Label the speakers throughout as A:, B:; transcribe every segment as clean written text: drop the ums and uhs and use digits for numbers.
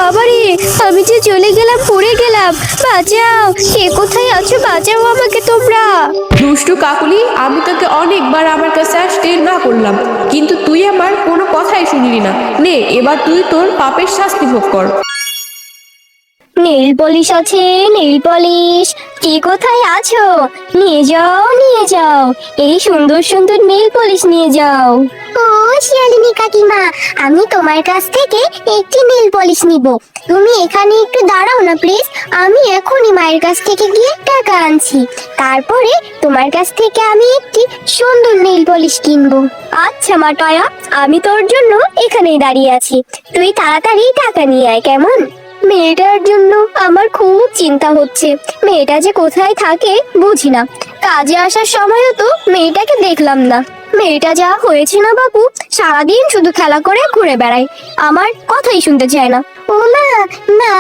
A: বাবারে, আমি যে চলে গেলাম, পড়ে গেলাম। বাঁচাও, কে কোথায় আছো? বাঁচাও আমাকে তোমরা।
B: দুষ্টু কাকুলি, আমি তোকে অনেকবার আমার কাছে আসতে না করলাম, কিন্তু তুই আমার কোনো কথাই শুনলি না। নে, এবার তুই তোর পাপের শাস্তি ভোগ কর।
A: নেল পলিশ আছে, নেল পলিশ। কে কোথায় আছো? নিয়ে যাও, নিয়ে যাও। এই সুন্দর সুন্দর নেল পলিশ নিয়ে যাও।
C: ও শিয়ালিনী কাকিমা, আমি তোমার কাছ থেকে একটি নেল পলিশ নিব। তুমি এখানে একটু দাঁড়াও না প্লিজ। আমি এখনই মায়ের কাছ থেকে গিয়ে টাকা আনছি, তারপরে তোমার কাছ থেকে আমি একটি সুন্দর নেল পলিশ কিনবো।
A: আচ্ছা মা টয়া, আমি তোর জন্য এখানেই দাঁড়িয়ে আছি। তুই তাড়াতাড়ি টাকা নিয়ে আয়, কেমন? মেয়েটার জন্য আমার খুব চিন্তা হচ্ছে। মেয়েটা যে কোথায় থাকে বুঝি না। কাজে আসার সময়ও তো মেয়েটাকে দেখলাম না। মেয়েটা যা হয়েছে না বাবু, সারাদিন শুধু খেলা করে ঘুরে বেড়ায়, আমার কথাই শুনতে চায় না।
C: ও মা, মা,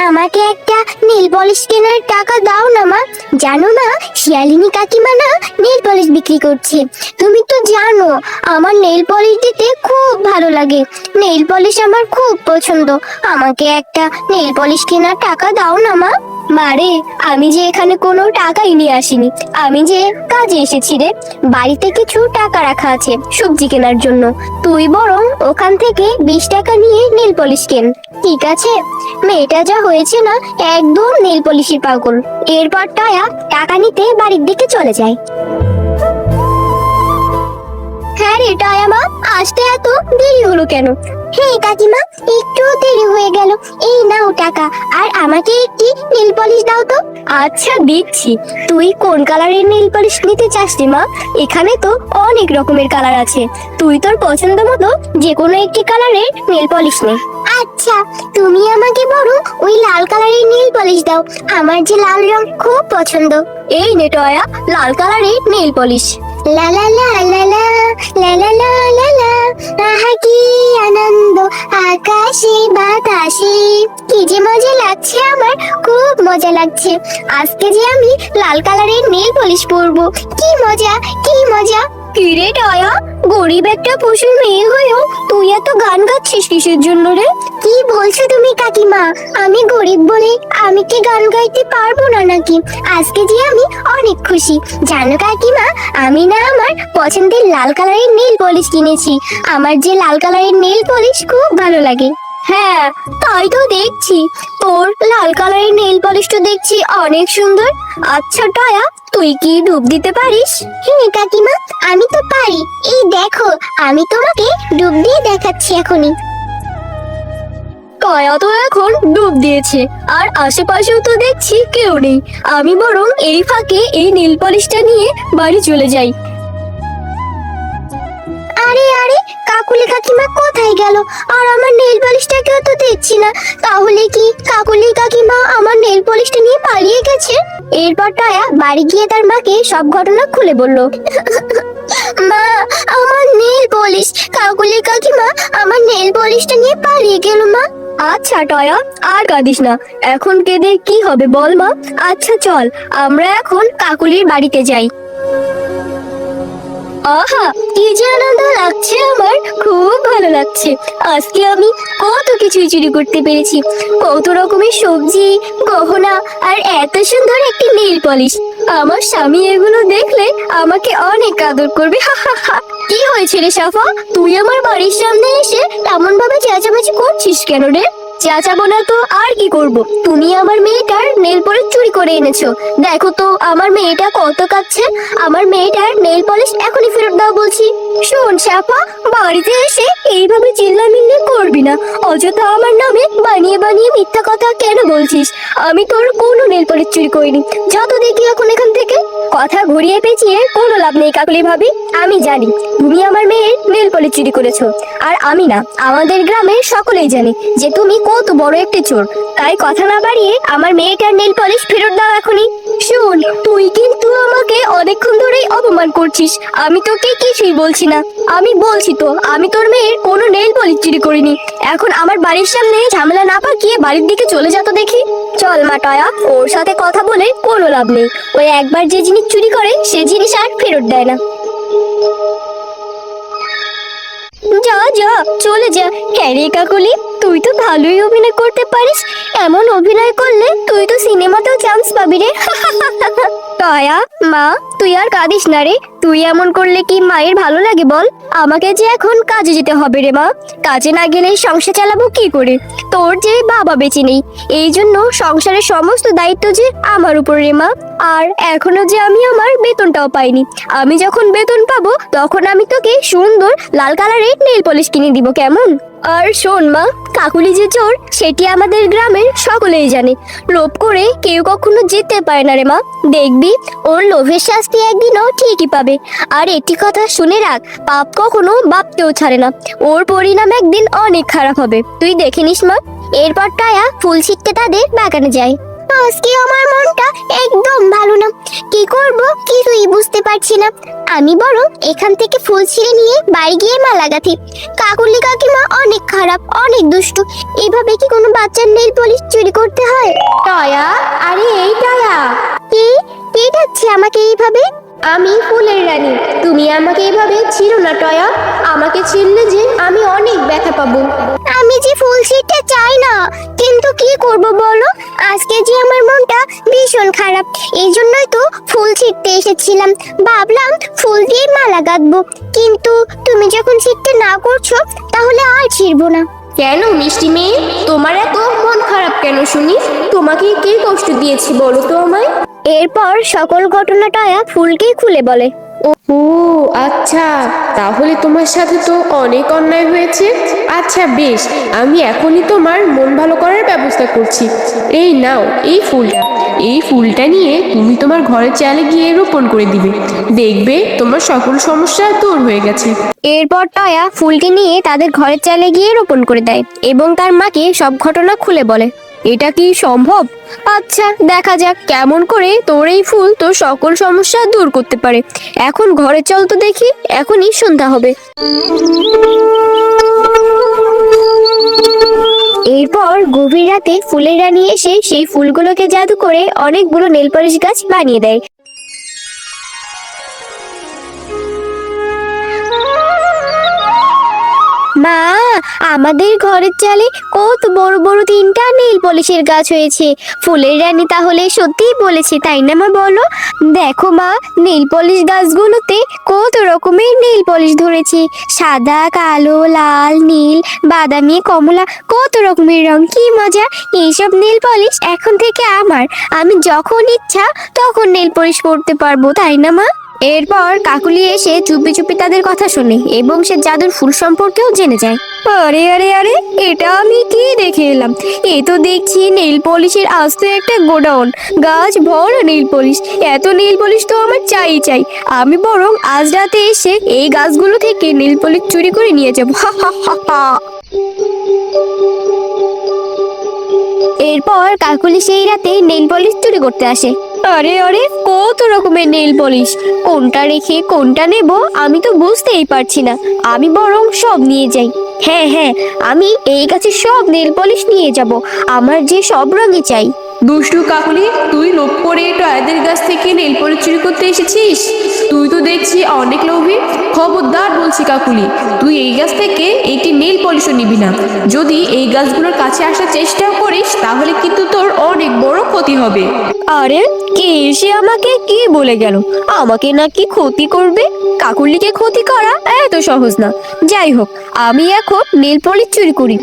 C: আমাকে একটা নেল পলিশ কেনার টাকা দাও না মা। জানো মা, শিয়ালিনী কাকিমা না নেল পলিশ বিক্রি করছে। তুমি তো জানো আমার নেল পলিশ দিতে খুব ভালো লাগে। নেল পলিশ আমার খুব পছন্দ। আমাকে একটা নেল পলিশ কেনার টাকা দাও না মা।
A: মারে, আমি যে এখানে কোনো টাকাই নিয়ে আসিনি। আমি যে কাজে এসেছি রে। বাড়িতে কিছু টাকা রাখা আছে সবজি কেনার জন্য। তুই বরং ওখান থেকে 20 টাকা নিয়ে নেল পলিশ কেন, ঠিক আছে? মেয়েটা যা হয়েছে না, একদম নেল পলিশের পাগল। এরপর টয়া টাকা নিতে বাড়ির দিকে চলে যায়। হ্যাঁ রে টয়া মা, আসতে এত দেরি হলো কেন?
C: হ্যাঁ কাকিমা, একটু দেরি হয়ে গেল। এই নাও টাকা, আর আমাকে একটি নেল পলিশ দাও তো।
A: আচ্ছা দিচ্ছি। তুই কোন কালারের নেল পলিশ নিতে চাস রে মা? এখানে তো অনেক রকমের কালার আছে। তুই তোর পছন্দ মতো যে কোনো একটি কালারের নেল পলিশ নে।
C: আচ্ছা, তুমি আমাকে বরং ওই লাল কালারের নেল পলিশ দাও। আমার যে লাল রং খুব পছন্দ।
A: এই নে টয়া, লাল কালারের নেল পলিশ।
C: লা লা লা লা লা লা লা লা লা লা, আহা কি আনন্দ আকাশে বাতাসে। কি যে মজা লাগছে, আমার খুব মজা লাগছে। আজকে যে আমি লাল কালারের নেল পলিশ পরবো। কি মজা, কি মজা।
A: কি রে টয়া, গরিব একটা পশুর মেয়ে হয়েও তুই এত গান গাচ্ছিস কিসের জন্য রে?
C: কি বলছো তুমি কাকিমা? আমি গরিব বলে আমি কি গান গাইতে পারবো না নাকি? আজকে যে আমি অনেক খুশি। জানো কাকিমা, আমি না আমার পছন্দের লাল কালারের নেল পলিশ কিনেছি। আমার যে লাল কালারের নেল পলিশ খুব ভালো লাগে।
A: হ্যাঁ, তাই তো দেখছি। তোর লাল কালারের নেল পলিশটা দেখছি অনেক সুন্দর। আচ্ছা টয়া, তুই কি ডুব দিতে পারিস?
C: হ্যাঁ কাকিমা, আমি তো পারি। এই দেখো, আমি তোমাকে ডুব দিয়ে দেখাচ্ছি এখনই।
A: টয়া তো এখন ডুব দিয়েছে, আর আশেপাশেও তো দেখছি কেউ নেই। আমি বরং এই ফাঁকে এই নেল পলিশটা নিয়ে বাড়ি চলে যাই।
C: আরে আরে, কাকুলি কাকিমা কোথায় গেল? আর আমার নেল পলিশটাকেও তো দেখছি না। তাহলে কি কাকুলি কাকিমা আমার নেল পলিশটা নিয়ে পালিয়ে গেছে?
A: এরপর টয়া বাড়ি গিয়ে তার মাকে সব ঘটনা খুলে বলল।
C: মা, আমার নেল পলিশ! কাকুলি কাকিমা আমার নেল পলিশটা নিয়ে পালিয়ে গেল মা।
A: আচ্ছা টয়া, আর কাঁদিস না। এখন কেঁদে কি হবে বল মা? আচ্ছা চল, আমরা এখন কাকুলির বাড়িতে যাই। আহা, কি যে আনন্দ লাগছে, আমার খুব ভালো লাগছে। আজকে আমি কত কিছুই চুরি করতে পেরেছি। কত রকমের সবজি, গহনা, আর এত সুন্দর একটি নেল পলিশ। আমার স্বামী এগুলো দেখলে আমাকে অনেক আদর করবে। হা হা হা। কি হয়েছে রে সাফা, তুই আমার বাড়ির সামনে এসে এমন ভাবে চেঁচামেচি করছিস কেন রে? চেঁচাবো না তো আর কি করব? তুমি আমার মেয়েটার নেল পলিশ চুরি করে এনেছো। দেখো তো আমার মেয়েটা কত কাঁদছে। আমার মেয়েটার নেল পলিশ এখনই ফেরত দাও বলছি। শোন সাফা, বাড়িতে এসে এইভাবে চিল্লামিল্লি করবি না। অযথা আমার নামে বানিয়ে বানিয়ে মিথ্যা কথা কেন বলছিস? আমি তোর কোনো নেল পলিশ চুরি করিনি। যা তো দেখি এখন এখান থেকে। কথা ঘুরিয়ে পেঁচিয়ে কোনো লাভ নেই কাকলি ভাবি। আমি জানি তুমি আমার মেয়ের নেল পলিশ চুরি করেছো। আর আমি না, আমাদের গ্রামের সকলেই জানে যে তুমি কত বড় একটি চোর। তাই কথা না বাড়িয়ে আমার মেয়েটার নেল পলিশ ফেরত দাও এখনই। শোন, তুই কিন্তু আমাকে অনেকক্ষণ ধরেই অপমান করছিস। আমি তোকে কিছুই বলছি না। আমি বলছি তো, আমি তোর মেয়ের কোনো নেল পলিশ চুরি করিনি। এখন আমার বাড়ির সামনে ঝামেলা না পাকিয়ে বাড়ির দিকে চলে যা তো দেখি। চল মা টয়া, ওর সাথে কথা বলে কোনো লাভ নেই। ওই একবার যে জিনিস চুরি করে সে জিনিস আর ফেরত দেয় না। যা যা, চলে যা। হ্যাঁ রে কাকুলি, তুই তো ভালোই অভিনয় করতে পারিস। এমন অভিনয় করলে তুই তো সিনেমাতেও চান্স পাবি রে। টয়া, মা তুই আর কাঁদিস না রে। তুই এমন করলে কি মায়ের ভালো লাগে বল? আমাকে যে এখন কাজে যেতে হবে রে মা। কাজে না গেলে সংসার চালাবো কি করে? তোর যে বাবা বেঁচে নেই, এই জন্য সংসারের সমস্ত দায়িত্ব যে আমার উপর রে মা। আর এখনো যে আমি আমার বেতনটাও পাইনি। আমি যখন বেতন পাবো তখন আমি তোকে সুন্দর লাল কালারের নেল পলিশ কিনে দিব, কেমন? আর শোন মা, কাকুলি যে চোর সেটি আমাদের গ্রামের সকলেই জানে। লোভ করে কেউ কখনো জিততে পারে না রে মা। দেখবি ওর লোভের শাস্তি একদিনও ঠিকই পাবে। আর একটি কথা শুনে রাখ, পাপ কখনো বাপকেও ছাড়ে না। ওর পরিণাম একদিন অনেক খারাপ হবে, তুই দেখে নিস মা। এরপর টায়া ফুল ছিটতে তাদের বাগানে যায়।
C: আজকে আমার মনটা একদম ভালো না। কি করব কিছুই বুঝতে পারছি না। আমি বরং এখান থেকে ফুল ছিঁড়ে নিয়ে বাড়ি গিয়ে মালা গাঁথি। কাকুলি কাকিমা অনেক খারাপ, অনেক দুষ্টু। এভাবে কি কোনো বাচ্চার নেল পলিশ চুরি করতে হয়?
A: টয়া, আরে এই টয়া,
C: কে ডাকছে আমাকে এইভাবে?
A: আমি ফুলের রানী। তুমি আমাকে এভাবে ছিঁড়ো না টয়া। আমাকে ছিঁড়লে যে আমি অনেক ব্যথা পাবো।
C: আমি যে ফুল ছিঁড়তে চাই না, কিন্তু কি করব বলো? আজকে যে আমার মনটা ভীষণ খারাপ, এই জন্যই তো ফুল ছিঁড়তে এসেছিলাম। ভাবলাম ফুল দিয়ে মালা গাঁথবো, কিন্তু তুমি যখন ছিঁড়তে না করছো তাহলে আর ছিঁড়বো না।
A: কেন মিষ্টি মেয়ে, তোমার এত মন খারাপ কেন শুনি? তোমাকে কে কষ্ট দিয়েছে বলো তো আমায়? এরপর সকল ঘটনা টয়া ফুলকে খুলে বলে।
B: ও আচ্ছা, তাহলে তোমার সাথে তো অনেক অন্যায় হয়েছে। আচ্ছা বেশ, আমি এখনই তোমার মন ভালো করার ব্যবস্থা করছি। এই নাও এই ফুলটা নিয়ে তুমি তোমার ঘরের চালে গিয়ে রোপণ করে দিবে। দেখবে তোমার সকল সমস্যা দূর হয়ে গেছে।
A: এরপর টয়া ফুলটি নিয়ে তাদের ঘরের চালে গিয়ে রোপণ করে দেয় এবং তার মাকে সব ঘটনা খুলে বলে। এটা কি সম্ভব? আচ্ছা দেখা যাক কেমন করে তোর এই ফুল তোর সকল সমস্যা দূর করতে পারে। এখন ঘরে চল তো দেখি, এখনই সন্ধ্যা হবে। এরপর গভীর রাতে ফুলের রানী এসে সেই ফুলগুলোকে জাদু করে অনেকগুলো নেল পলিশ গাছ বানিয়ে দেয়। মা, আমাদের ঘরের চালে কত বড় বড় 3টা নেল পলিশের গাছ হয়েছে। ফুলের রানী তাহলে সত্যিই বলেছে, তাই না মা? বলো দেখো মা, নেল পলিশ গাছগুলোতে কত রকমের নেল পলিশ ধরেছে। সাদা, কালো, লাল, নীল, বাদামি, কমলা, কত রকমের রং। কি মজা! এইসব নেল পলিশ এখন থেকে আমার। আমি যখন ইচ্ছা তখন নেল পলিশ করতে পারবো, তাই না মা? এরপর কাকুলি এসে চুপি চুপি তাদের কথা শোনে এবং সে জাদুর ফুল সম্পর্কেও জেনে যায়। আরে আরে আরে, এটা আমি কি দেখে এলাম? এ তো দেখছি নেল পলিশের আস্ত একটা গোডাউন, গাছ ভরা নেল পলিশ। এত নেল পলিশ তো আমার চাই চাই। আমি বরং আজ রাতে এসে এই গাছগুলো থেকে নেল পলিশ চুরি করে নিয়ে যাবো। হা হা হা হা। এরপর কাকুলি সেই রাতে নেল পলিশ চুরি করতে আসে। আরে আরে, কত রকমের নেল পলিশ, কোনটা রেখে কোনটা নেব আমি তো বুঝতেই পারছি না। আমি বরং সব নিয়ে যাই। হ্যাঁ হ্যাঁ, আমি এই গাছের সব নেল পলিশ নিয়ে যাব। আমার যে সব রঙই চাই।
B: দুষ্টু কাকুলি, তুই লোভ করে টয়াদের গাছ থেকে নেল পলিশ চুরি করতে এসেছিস? তুই তো দেখছি অনেক লোভী। খবরদার বলছি কাকুলি, তুই এই গাছ থেকে একটি নেল পলিশও নিবি না। যদি এই গাছগুলোর কাছে আসার চেষ্টাও করিস তাহলে কিন্তু তোর অনেক বড় ক্ষতি হবে।
A: আরে কে এসে আমাকে কি বলে গেল? আমাকে নাকি ক্ষতি করবে? কাকুলিকে ক্ষতি করা এত সহজ না। যাই হোক, আমি এখন নেল পলিশ চুরি করি।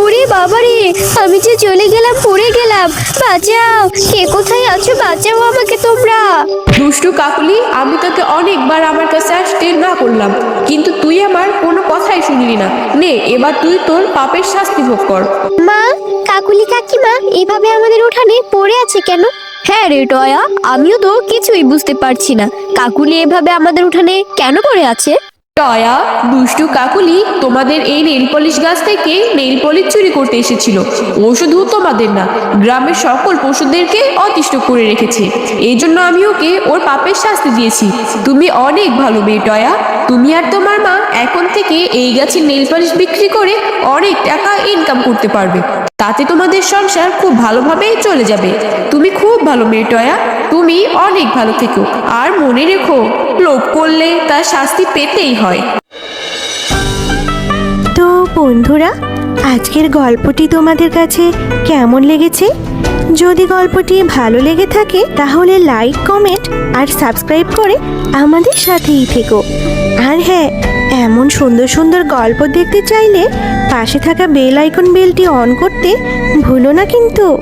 A: ওরে বাবারে, আমি যে চলে গেলাম, পড়ে গেলাম। বাঁচাও, কে কোথায় আছো? বাঁচাও আমাকে তোমরা।
B: দুষ্টু কাকুলি, আমি তোকে অনেকবার আমার কাছে আসতে না করলাম, কিন্তু তুই আমার কোনো কথাই শুনলি না। নে, এবার তুই তোর পাপের শাস্তি ভোগ কর।
A: মা, কাকুলি কাকিমা এভাবে আমাদের উঠানে পড়ে আছে কেন? হ্যাঁ রে টয়া, আমিও তো কিছুই বুঝতে পারছি না। কাকুলি এভাবে আমাদের উঠানে কেন পড়ে আছে?
B: টয়া, দুষ্টু কাকুলি তোমাদের এই নেল পলিশ গাছ থেকে নেল পলিশ চুরি করতে এসেছিল। ও শুধু তোমাদের না, গ্রামের সকল পশুদেরকে অতিষ্ঠ করে রেখেছে। এই জন্য আমি ওকে ওর পাপের শাস্তি দিয়েছি। তুমি অনেক ভালো মেয়ে টয়া। তুমি আর তোমার মা এখন থেকে এই গাছের নেল পলিশ বিক্রি করে অনেক টাকা ইনকাম করতে পারবে। তাতে তোমাদের সংসার খুব ভালোভাবেই চলে যাবে। তুমি খুব ভালো মেয়ে টয়া, তুমি অনেক ভালো থেকো। আর মনে রেখো, লোভ করলে তার শাস্তি পেতেই হয়।
A: তো বন্ধুরা,
D: আজকের গল্পটি তোমাদের কাছে কেমন লেগেছে? যদি গল্পটি ভালো লেগে থাকে তাহলে লাইক, কমেন্ট আর সাবস্ক্রাইব করে আমাদের সাথেই থেকো। আর হ্যাঁ, এমন সুন্দর সুন্দর গল্প দেখতে চাইলে পাশে থাকা বেল আইকন বেলটি অন করতে ভুলো না কিন্তু।